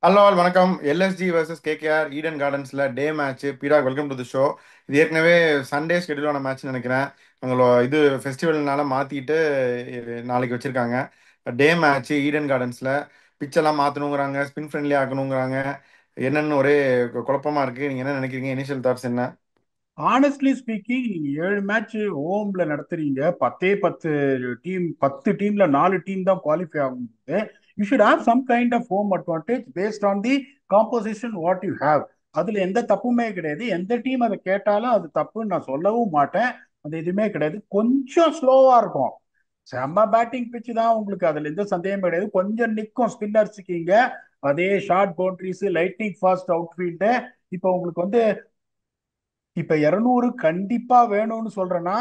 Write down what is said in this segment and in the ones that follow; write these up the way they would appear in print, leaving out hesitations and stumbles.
Hello all வணக்கம். LSG versus KKR Eden கார்டன்ஸில் day match. பீடா, வெல்கம் டு தி ஷோ. இது ஏற்கனவே சண்டே ஸ்கெடியூலான மேட்ச்னு நினைக்கிறேன். அவங்களோட இது ஃபெஸ்டிவல்னால மாற்றிட்டு நாளைக்கு வச்சுருக்காங்க. டே மேட்ச் ஈடன் கார்டன்ஸில் பிச்செல்லாம் மாற்றணுங்கிறாங்க, ஸ்பின் ஃப்ரெண்ட்லி ஆக்கணுங்கிறாங்க. என்னென்னு ஒரே குழப்பமாக இருக்குது. நீங்கள் என்ன நினைக்கிறீங்க? இனிஷியல் தாட்ஸ் என்ன? ஆனஸ்ட்லி ஸ்பீக்கிங், நீங்க 7 மேட்ச் ஹோம்ல நடத்துறீங்க. 10 டீம், 10 டீம்ல 4 டீம் தான் குவாலிஃபை ஆகும்போது you should have some kind of home advantage based on the composition what you have. அதுல எந்த தப்புமே கிடையாது. எந்த டீம் அதை கேட்டாலும் அது தப்புன்னு நான் சொல்லவும் மாட்டேன். அது எதுவுமே கிடையாது. கொஞ்சம் ஸ்லோவா இருக்கும். செம்ம பேட்டிங் பிச்சு தான் உங்களுக்கு, அதுல எந்த சந்தேகமே கிடையாது. கொஞ்சம் நிற்கும் ஸ்பின்னர்ஸுக்கு. அதே short boundaries, lightning fast outfield. இப்போ உங்களுக்கு இப்ப 200 கண்டிப்பா வேணும்னு சொல்றேன்னா,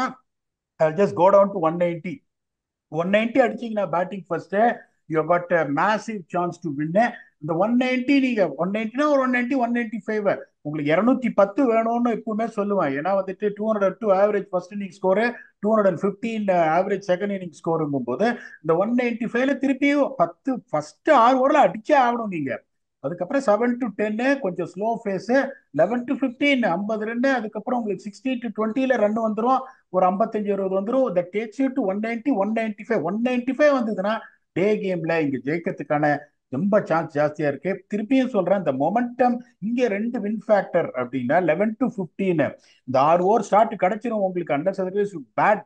ஜஸ்ட் கோ டவுன் டு 190. 190 அடிச்சீங்கன்னா batting first, you got massive chance to win. இந்த 190, நீங்க 190னா ஒரு 190, 195 உங்களுக்கு 210 வேணும்னு எப்பவுமே சொல்லுவேன். ஏன்னா 202 average first inning score, 215 average second inning ஸ்கோருங்கும் போது இந்த 195ல திருப்பியும் 10 ஃபர்ஸ்ட் 6 ஓவர்ல அடிச்சே ஆகணும் நீங்க. அதுக்கப்புறம் 7 to 10 கொஞ்சம் ஸ்லோ ஃபேஸ், 11 to 15 50 ரன், அதுக்கப்புறம் உங்களுக்கு 16 to 20ல ரன் வந்துடும். ஒரு 55 60 வந்துடும். That takes you to 190, 195. 195 வந்ததுன்னா டே கேம்ல இங்க ஜெயிக்கிறதுக்கான ரொம்ப சான்ஸ் ஜாஸ்தியா இருக்கு. திருப்பியும் சொல்றேன், இந்த மொமெண்டம் இங்க ரெண்டு வின் ஃபேக்டர் அப்படின்னா 11 to 15. இந்த 6 ஓவர் ஸ்டார்ட் கிடைச்சிரும் உங்களுக்கு. 100%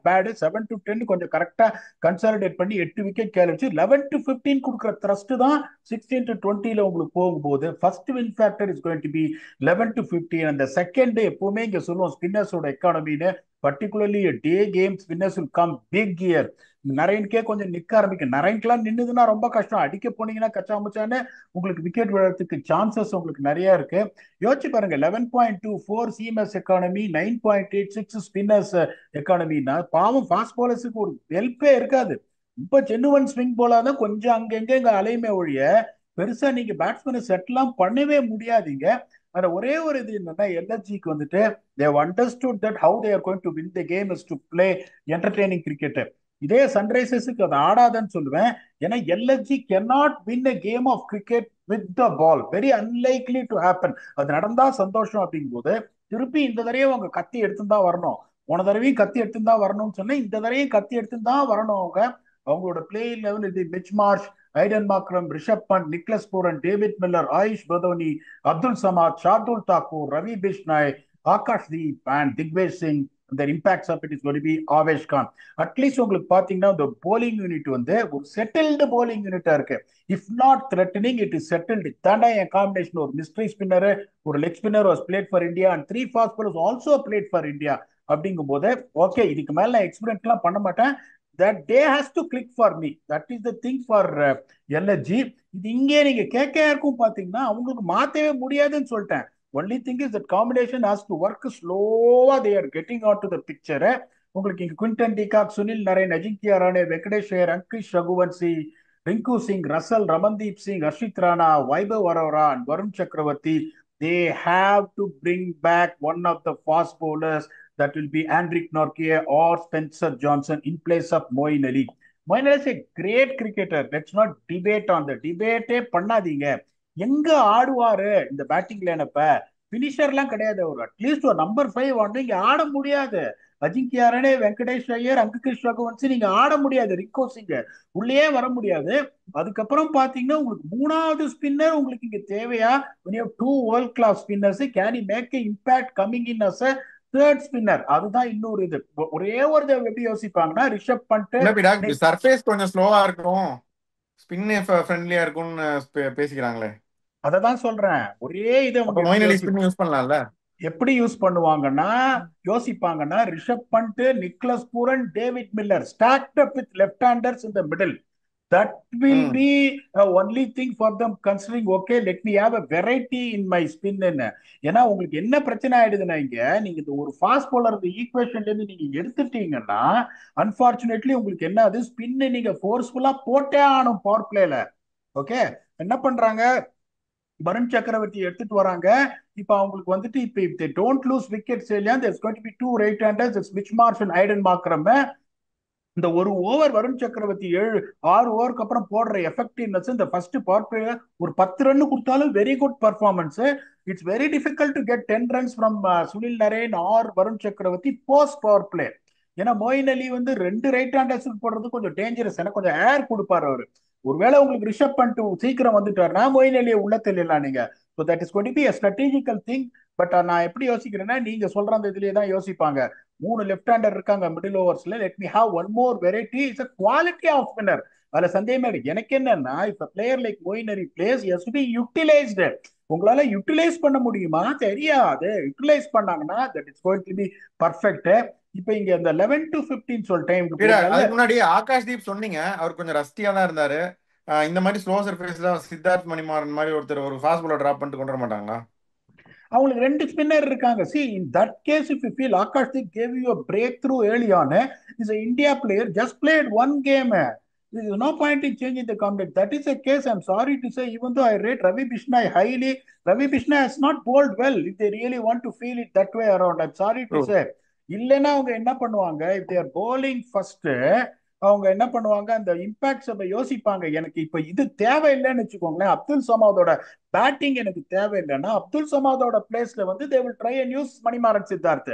பேட் 7 to 10 கொஞ்சம் கரெக்டா கன்சாலிடேட் பண்ணி 8 விக்கெட் கேட்ச் வச்சு 11 to 15 கொடுக்குற த்ரஸ்ட் தான் 16 to 20ல உங்களுக்கு போகும்போது first win factor is going to be 11 to 15. அந்த செகண்ட் எப்பவுமே இங்க சொல்லுவோம் ஸ்பின்னர்ஸோட எக்கானமின்னு, particularly day game spinners will come big gear. நரேன்கே கொஞ்சம் நிக்க ஆரம்பிக்கும். நரேன்கெல்லாம் நின்னுதுன்னா ரொம்ப கஷ்டம். அடிக்க போனீங்கன்னா கச்சாமுச்சான்னு உங்களுக்கு விக்கெட் விழறதுக்கு சான்சஸ் உங்களுக்கு நிறைய இருக்கு. யோசிச்சு பாருங்க, 11.24 சிஎம்எஸ் எக்கானமி, 9.86 ஸ்பின்னர்ஸ் எக்கானமின்னா பாவம் ஃபாஸ்ட் பாலர்ஸுக்கு ஒரு ஹெல்ப்பே இருக்காது. இப்ப ஜென்னுவன் ஸ்விங் போலா தான் கொஞ்சம் அங்கங்க இங்க அலையுமே ஒழிய பெருசா நீங்க பேட்ஸ்மேனை செட்டிலாம் பண்ணவே முடியாதீங்க. ஆனா ஒரே ஒரு இது என்னன்னா, எல்எஸ்ஜிக்கு they have understood that how they are going to win the game is to play entertaining cricket. இதே சன்ரைசர்ஸுக்கு அது ஆடாதுன்னு சொல்லுவேன். ஏன்னா LSG cannot win a game of cricket with the ball, very unlikely to happen. அது நடந்தா சந்தோஷம் அப்படிங்கும் போது திருப்பி இந்த தடவையும் அவங்க கத்தி எடுத்துன்னு தான் வரணும். போன தடவையும் கத்தி எடுத்துன்னு தான் வரணும்னு சொன்னேன். இந்த தடவையும் கத்தி எடுத்துன்னு தான் வரணும். அவங்களோட பிளே லெவல் இது Mitch Marsh, Aiden Markram, Rishabh Pant, Nicholas Pooran, David Miller, Ayush Badoni, Abdul Samad, Shardul Thakur, Ravi Bishnoi, Akash Deep and Digvesh Singh. இந்த impacts of it is going to be Avesh Khan. At least உங்களுக்கு பாத்தீங்கன்னா இந்த போலிங் யூனிட் ஒரு செட்டில்டு போலிங் யூனிட்டா இருக்கு. If not threatening, it is settled. தாண்டா என் காம்பினேஷன் ஒரு மிஸ்ட்ரி ஸ்பின்னர், ஒரு leg spinner was played for India and 3 fast bowlers also played for India. அப்படிங்கும் போது ஓகே, இதுக்கு மேல நான் எக்ஸ்பெரிமெண்ட் எல்லாம் பண்ண மாட்டேன். that day has to click for me. That is the thing for LSG. இது இங்கே நீங்க கேகேஆருக்கும் பாத்தீங்கன்னா அவங்களுக்கு மாத்தவே முடியாதுன்னு சொல்லிட்டேன். Only thing is that combination has to work ஸ்லோவா. They are getting on to the picture. உங்களுக்கு இங்க Quinton de Kock, Sunil Narine, Ajinkya Rahane, Venkatesh Iyer, Angkrish Raghuvanshi, Rinku Singh, Russell, Ramandeep Singh, Harshit Rana, Vaibhav Arora and Varun Chakravarthy. They have to bring back one of the fast bowlers. That will be Andrick Nortje or Spencer Johnson in place of Moeen Ali. Moeen Ali is a great cricketer. Let's not debate on the debate. பண்ணாதீங்க. எங்க ஆடுவாரு இந்த batting லைனப்ப? பினிஷர்லாம் கிடையாது. ஒரு at least ஒரு number 5 வந்து இங்க ஆட முடியாது. அஜிங்கியாரனே, வெங்கடேஷ் ஐயர், அங்குகிஷ் ரகுவன்சி நீங்க ஆட முடியாது. ரிக்கோ சிங்க உள்ளே வர முடியாது. அதுக்கப்புறம் பாத்தீங்கன்னா உங்களுக்கு மூணாவது ஸ்பின்னர் உங்களுக்கு இங்க தேவையா? when you have two world class spinners, can he make an impact coming in as a third spinner? அதுதான் இன்னொரு இது. ஒரே ஒரு எப்படி யோசிப்பாங்கன்னா ரிஷப் பண்ணிட்டு என்ன பீடா, சர்ஃபேஸ் கொஞ்சம் ஸ்லோவா இருக்கும், ஸ்பின் ஃப்ரெண்ட்லியா இருக்கும்னு பேசிக்கிறாங்களே. அதை தான் சொல்றேன். ஒரே இதை அவங்க அப்ப எப்படி மொயின் அலி ஸ்பின் யூஸ் பண்ணலாம்ல? எப்படி யூஸ் பண்ணுவாங்கன்னா, யோசிப்பாங்கன்னா Rishabh Pant, Nicholas Pooran, David Miller stacked up with left handers in the middle. That will ம். be only thing for them considering, okay, let me have a variety in my spin. ஏன்னா உங்களுக்கு என்ன பிரச்சனை ஆயிடுதுன்னா, இங்க நீங்க இந்த ஒரு ஃபாஸ்ட் bowler ஈக்குவேஷன்ல இருந்து நீங்க எடுத்துட்டீங்கன்னா அன்பார்ச்சுனேட்லி உங்களுக்கு என்ன அது ஸ்பின் நீங்க ஃபோர்ஸ்ஃபுல்லா போட்டே ஆகணும் பவர் பிளேல. ஓகே, என்ன பண்றாங்க? வருண் சக்கரவர்த்தி எடுத்துட்டு வராங்க. இப்ப அவங்களுக்கு இப்ப they don't lose wickets இல்லையா, there's going to be two right handers, it's Mitch Marsh and Aiden Markram. இந்த ஒரு ஓவர் வருண் சக்கரவர்த்தி 6 ஓவருக்கு அப்புறம் போடுற எஃபெக்டிவ்னஸ், இந்த ஃபர்ஸ்ட் பவர் பிளேல ஒரு 10 ரன் கொடுத்தாலும் very good performance. It's very difficult to get 10 runs from Sunil Narine or Varun Chakravarthy post power play. ஏன்னா மொயின் அலி வந்து 2 ரைட் ஹேண்டர்ஸ் போடுறது கொஞ்சம் டேஞ்சரஸ், ஏன்னா கொஞ்சம் ஏர் கொடுப்பாரு அவரு. ஒருவேளை உங்களுக்கு ரிஷப் பண்ணிட்டு சீக்கிரம் வந்துட்டாருன்னா மொயின் அலியை உள்ள தெரியலாம் நீங்க. So that is going to be a strategical thing. But நான் எப்படி யோசிக்கிறேன்னா, நீங்க சொல்ற அந்த இதுலயே தான் யோசிப்பாங்க. 3 லெஃப்ட் ஹேண்டர் இருக்காங்க மிடில் ஓவர்ஸ்ல, let me have one more variety, it's a quality of winner. அதுல சந்தேகமே இல்லை. எனக்கு என்னன்னா, இப்ப player like Moeen Ali plays is to be utilized. உங்களால யூட்டிலைஸ் பண்ண முடியுமா தெரியாது. யூட்டிலைஸ் பண்ணாங்கன்னா that is going to be perfect. இப்ப இங்க இந்த 11 to 15 டைம் போயிருக்காங்க. அதுக்கு முன்னாடி ஆகாஷ் தீப் சொன்னீங்க, அவர் கொஞ்சம் ரஸ்டியா தான் இருந்தாரு. இந்த மாதிரி ஸ்லோ சர்ஃபேஸ்ல சித்தார்த் மணிமாறன் மாதிரி ஒருத்தர் ஒரு ஃபாஸ்ட் பாலர் டிராப் பண்ணிட்டு கொண்டு வர மாட்டாங்களா? அவங்களுக்கு 2 ஸ்பின்னர் இருக்காங்க. See in that case if you feel Akash Deep gave you a breakthrough early on, is a India player just played one game. There is no point in changing the conduct. That is a case. I'm sorry to say, even though I rate Ravi Bishnoi highly, Ravi Bishnoi has not bowled well. If they really want to feel it that way around, I'm sorry to True. say. இல்லைன்னா அவங்க என்ன பண்ணுவாங்க, if they are bowling first, அவங்க என்ன பண்ணுவாங்க, அந்த impacts யோசிப்பாங்க. எனக்கு இப்ப இது தேவையில்லைன்னு வச்சுக்கோங்களேன், அப்துல் சமாதோட பேட்டிங் எனக்கு தேவையில்லைன்னா அப்துல் சமாதோட பிளேஸ்ல வந்து they will try and use Manimaran Siddharth.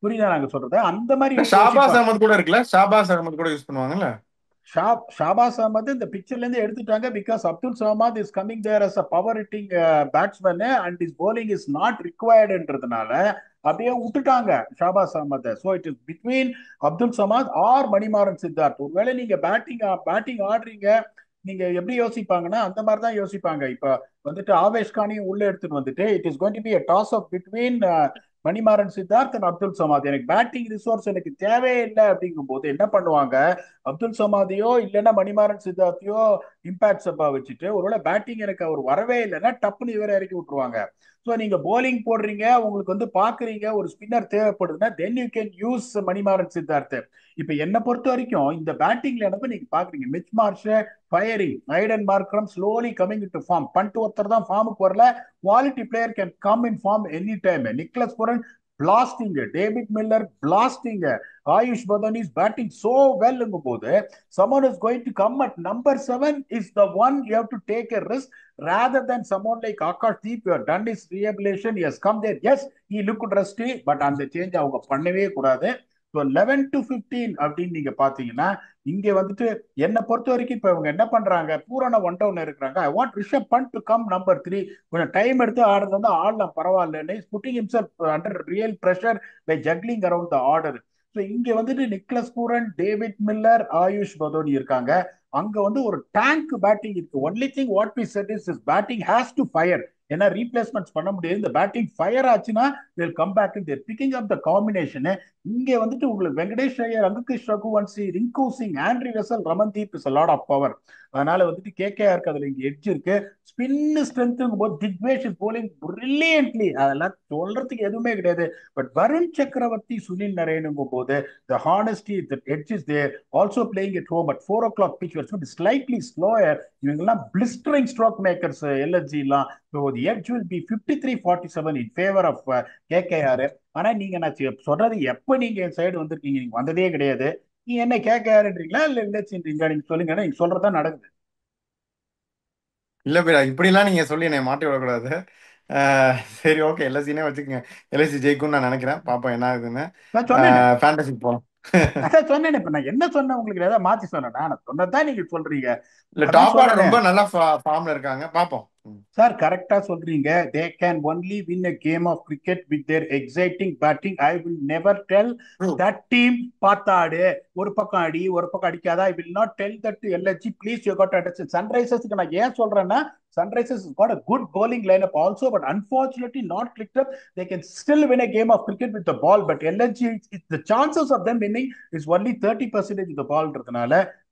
புரியுதா நாங்க சொல்றது? அந்த மாதிரி ஷாபாஸ் யோசிப்பாங்க. அகமது கூட இருக்குல்ல, ஷாபாஸ் அகமது கூட யூஸ் பண்ணுவாங்கல்ல. ஷாபாஸ் அகமது இந்த பிக்சர்ல இருந்து எடுத்துட்டாங்க, because Abdul Samad is coming there as a power hitting batsman and is bowling is not ரிக்வயர்டுன்றதுனால அப்படியே விட்டுட்டாங்க Shahbaz Ahmed. So it is between Abdul Samad or Manimaran Siddharth. ஒருவேளை நீங்க பேட்டிங் ஆடுறீங்க, நீங்க எப்படி யோசிப்பாங்கன்னா அந்த மாதிரி தான் யோசிப்பாங்க. இப்ப வந்துட்டு ஆவேஷ் கானியும் உள்ள எடுத்துட்டு வந்துட்டு it is going to be a toss off between Manimaran Siddharth and Abdul Samad. எனக்கு பேட்டிங் ரிசோர்ஸ் எனக்கு தேவையில்லை அப்படிங்கும் போது என்ன பண்ணுவாங்க, அப்துல் சமாதியோ இல்லைன்னா மணிமாறன் சித்தார்த்தையோ இம்பாக்ட் சப்பா வச்சுட்டு, ஒருவேளை பேட்டிங் எனக்கு அவர் வரவே இல்லைன்னா டப்புன்னு இவரை இறக்கி விட்டுருவாங்க. ஸோ நீங்க போலிங் போடுறீங்க, உங்களுக்கு வந்து பாக்குறீங்க ஒரு ஸ்பின்னர் தேவைப்படுதுன்னா then you can use Manimaran Siddharth. இப்ப என்ன பொறுத்த வரைக்கும் இந்த பேட்டிங்ல எனக்கு நீங்க பாக்குறீங்க Mitch Marsh firing, Aiden Markram slowly coming to form. Pant ஒருத்தர் தான் ஃபார்முக்கு வரல. Quality player can come in form any time. Nicholas Pooran blasting, David Miller blasting, Ayush Badani is batting so well போது someone is going to come at number 7 is the one you have to take a risk rather than someone like Akash Deep who have done his rehabilitation. He has come there, yes he looked rusty, but அந்த change அவங்க பண்ணவே கூடாது. So 11 to 15 அப்படின்னு நீங்க பாத்தீங்கன்னா, இங்க வந்துட்டு என்னை பொறுத்த வரைக்கும் இப்ப இவங்க என்ன பண்றாங்க, பூரண ஒன் டவுன் இருக்கிறாங்க. I want Rishabh Pant to come number 3. கொஞ்சம் டைம் எடுத்து ஆடுறது வந்து ஆடலாம் பரவாயில்லன்னு, putting himself under real pressure by juggling around the order. So இங்க வந்துட்டு Nicholas Pooran, David Miller, Ayush Badoni இருக்காங்க. அங்க வந்து ஒரு டேங்க் பேட்டிங் இருக்கு. Only thing what we set is batting has to fire. ஏன்னா ரீப்ளேஸ்மெண்ட்ஸ் பண்ண முடியாது. இந்த பேட்டிங் ஃபயர் ஆச்சுன்னா they'll come back and they're picking up the combination. இங்க வந்துட்டு உங்களுக்கு Venkatesh Iyer, Angkrish Raghuvanshi, Rinku Singh, Andre Russell, Ramandeep is a lot of power. அதனால வந்துட்டு கேகேஆருக்கு அதுல இங்க எட்ஜ் இருக்கு. ஸ்பின் ஸ்ட்ரென்த் போது திக்வேஷ் இஸ் போலிங் பிரில்லியன்ட்லி, அதெல்லாம் சொல்றதுக்கு எதுவுமே கிடையாது. பட் வருண் சக்கரவர்த்தி, சுனில் நரேனுங்கும் போது the honesty, the edge is there. Also playing at home at 4 o'clock pitch, it's going to be slightly slower. இவங்கெல்லாம் blistering stroke makers LSG எல்லாம். So the edge will be 53-47 in favor of KKR. ஆனா நீங்க நான் சொல்றது எப்ப நீங்க என் side வந்திருக்கீங்க, நீங்க வந்ததே கிடையாது. நீங்க என்ன கேட்கறீங்களா இல்ல இல்லச்சுன்றீங்களா? நீங்க சொல்லுங்க, நீங்க சொல்றதா நடக்குது. இல்ல பீடா, இப்படிலாம் நீங்க சொல்லி என்னை மாட்டி விடக்கூடாது. சரி, ஓகே, எல்எஸ்சினே வச்சுக்கோங்க. எல்எஸ்சி ஜெயிக்கும்னு நான் நினைக்கிறேன். பாப்போம் என்ன ஆகுதுன்னு. நான் சொன்னேனே, ஃபேண்டசிக்கு போகலாம். அதான் சொன்னேனே. இப்ப நான் என்ன சொன்னேன், உங்களுக்கு ஏதாவது மாத்தி சொன்னேன்னா? நான் சொன்னதான் நீங்க சொல்றீங்க. இல்ல, அதான் டாப் ஆர்டர் சொன்னேனே ரொம்ப நல்லா ஃபார்ம்ல இருக்காங்க. பாப்போம். சார். கரெக்டா சொல்றீங்க. They can only win a game of cricket with their exciting batting. I will never tell true. That team பார்த்தாடு ஒரு பக்கம் அடி ஒரு பக்கம் அடிக்காதா. I will not tell that to LHC. Please you got understand. சன்ரைசர்ஸ்க்கு நான் ஏன் சொல்றேன்னா, Sunrisers has got a good bowling lineup also, but unfortunately not clicked up. They can still win a game of cricket with the ball, but LNG, the chances of them winning is only 30% of the ball.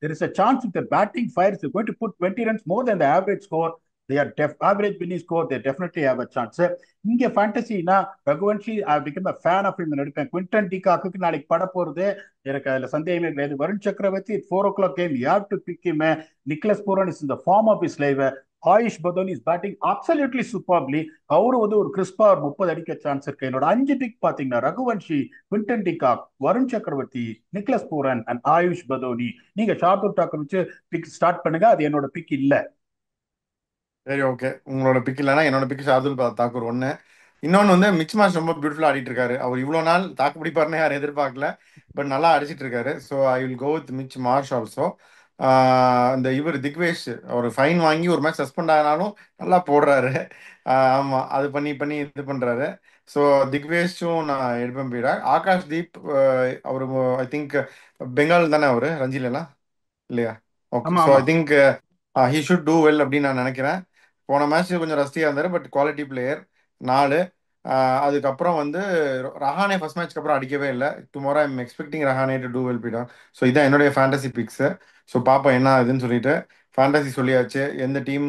There is a chance if the batting fires, they're going to put 20 runs more than the average score. They are average winning score. They definitely have a chance. இங்க ஃபேண்டசினா Raghuvanshi, I become a fan of him நடிப்பேன். Quinton டிகாக்கு நாளைக்கு பட போறது எனக்கு அதுல சந்தேகமே கிடையாது. வருண் சக்கரவர்த்தி 4 o'clock game, you have to pick him. Nicholas Pooran is in the form of his life. Ayush Badoni is batting absolutely superbly. அவரு வந்து ஒரு கிறிஸ்பா ஒரு 30 அடிக்க சான்ஸ் இருக்கு. என்னோட 5 பிக் பாத்தீங்கன்னா ரகுவன்ஷி, குவிண்டன் டிகாக், வருண் சக்கரவர்த்தி, நிக்லஸ் பூரன் அண்ட் ஆயுஷ் பதோனி. நீங்க ஷார்துல் டாக்கர் வச்சு பிக் ஸ்டார்ட் பண்ணுங்க. அது என்னோட பிக் இல்ல. சரி, ஓகே. உங்களோட பிக் இல்லைன்னா என்னோட பிக் ஷார்துல் தாக்கூர் ஒன்று. இன்னொன்று வந்து மிச் மாஸ் ரொம்ப பியூட்டிஃபுல்லாக ஆடிட்டு இருக்காரு. அவர் இவ்வளோ நாள் தாக்கு பிடிப்பாருன்னு யாரும் எதிர்பார்க்கல. பட் நல்லா அடிச்சிட்டு இருக்காரு. So I will go with Mitch Marsh also. இந்த இவர் திக்வேஷ் ஒரு ஃபைன் வாங்கி ஒரு மேட்ச் சஸ்பெண்ட் ஆனாலும் நல்லா போடுறாரு. ஆமாம், அது பண்ணி பண்ணி இது பண்ணுறாரு. ஸோ திக்வேஷும் நான் எடுப்பேன் போயிடா. ஆகாஷ் தீப் அவர் ஐ திங்க் பெங்கால் தானே அவர் ரஞ்சிலலாம் இல்லையா? ஓகே. ஆமா ஸோ ஆமா. I think he should do well அப்படின்னு நான் நினைக்கிறேன். போன மேட்ச் கொஞ்சம் ரஸ்டியாக இருந்தார், பட் குவாலிட்டி பிளேயர். 4. அதுக்கப்புறம் வந்து ரஹானே ஃபர்ஸ்ட் மேட்ச்க்கு அப்புறம் அடிக்கவே இல்லை. Tomorrow I am expecting Rahane to do well பீடா. ஸோ இதான் என்னுடைய ஃபேண்டசி பிக்ஸ். ஸோ பார்ப்போம் என்ன ஆகுதுன்னு சொல்லிட்டு. ஃபேண்டசி சொல்லியாச்சு, எந்த டீம்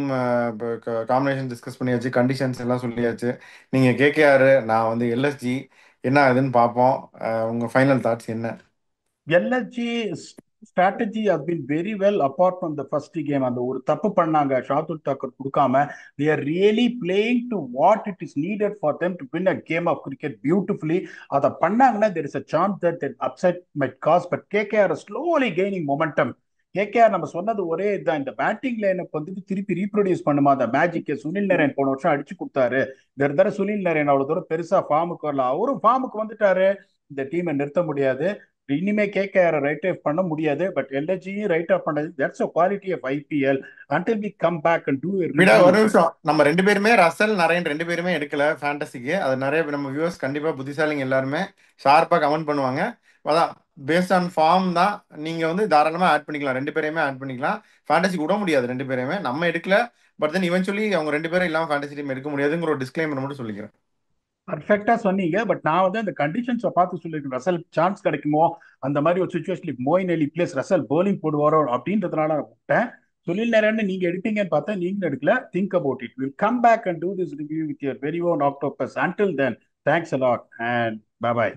காம்பினேஷன் டிஸ்கஸ் பண்ணியாச்சு, கண்டிஷன்ஸ் எல்லாம் சொல்லியாச்சு. நீங்கள் கேகேஆர், நான் வந்து எல்எஸ்ஜி. என்ன ஆகுதுன்னு பார்ப்போம். உங்கள் ஃபைனல் தாட்ஸ் என்ன? LSG strategy has been very well apart from the first game. அந்த ஒரு தப்பு பண்ணாங்க ஷார்துல் தாக்கர் கொடுக்காம. they are really playing to what it is needed for them to win a game of cricket beautifully. அதை பண்ணாங்கன்னா there is a chance that that upset might cause, but KKR is slowly gaining momentum. KKR நம்ம சொன்னது ஒரே இதுதான், இந்த batting lineup வந்துட்டு திருப்பி reproduce பண்ணுமா அந்த மேஜிக். சுனில் நரேன் போன வருஷம் அடிச்சு கொடுத்தாரு. இந்த தடவை சுனில் நரேன் அவ்வளவு தூரம் பெருசா ஃபார்முக்கு வரல. அவரும் ஃபார்முக்கு வந்துட்டாரு. இந்த டீமை நிறுத்த முடியாது. இனிமே கேகேஆர் ரைட் ஆஃப் பண்ண முடியாது. பட் எல்எஸ்ஜியும் ரைட் ஆஃப் பண்ணது, that's a quality of IPL. until we come back and do a விடா, review. ஒரு நிமிஷம். நம்ம ரெண்டு பேருமே ரசல் நரேன் ரெண்டு பேருமே எடுக்கல ஃபேண்டசிக்கு. அது நிறைய நம்ம வியூவர்ஸ் கண்டிப்பா புத்திசாலிங்க எல்லாருமே ஷார்ப்பா கமெண்ட் பண்ணுவாங்க. அதான் பேஸ்ட் ஆன் ஃபார்ம் தான். நீங்க வந்து தாராளமா ஆட் பண்ணிக்கலாம், ரெண்டு பேரையுமே ஆட் பண்ணிக்கலாம். ஃபேண்டசிக்கு விட முடியாது ரெண்டு பேரையுமே, நம்ம எடுக்கல. பட் தென் இவென்ச்சுவலி அவங்க ரெண்டு பேரும் இல்லாம ஃபேண்டசி டீம் எடுக்க முடியாதுங்கிற ஒரு டிஸ்க்ளைமர் மட்டும் சொல்லிக்கிறேன். பர்ஃபெக்டா சொன்னீங்க. பட் நான் வந்து அந்த கண்டிஷன்ஸை பார்த்து சொல்லியிருக்கேன். ரசல் சான்ஸ் கிடைக்குமோ அந்த மாதிரி ஒரு சுச்சுவேஷன், மோயின் அலி பிளேஸ் ரசல் bowling போடுவாரோ அப்படின்றதுனால நான் விட்டேன். சுனில் நரேன் நீங்க எடுப்பீங்கன்னு பார்த்தா நீங்களும் எடுக்கல. Think about it. Will come back and do this review with your very own octopus. until then, thanks a lot and bye bye.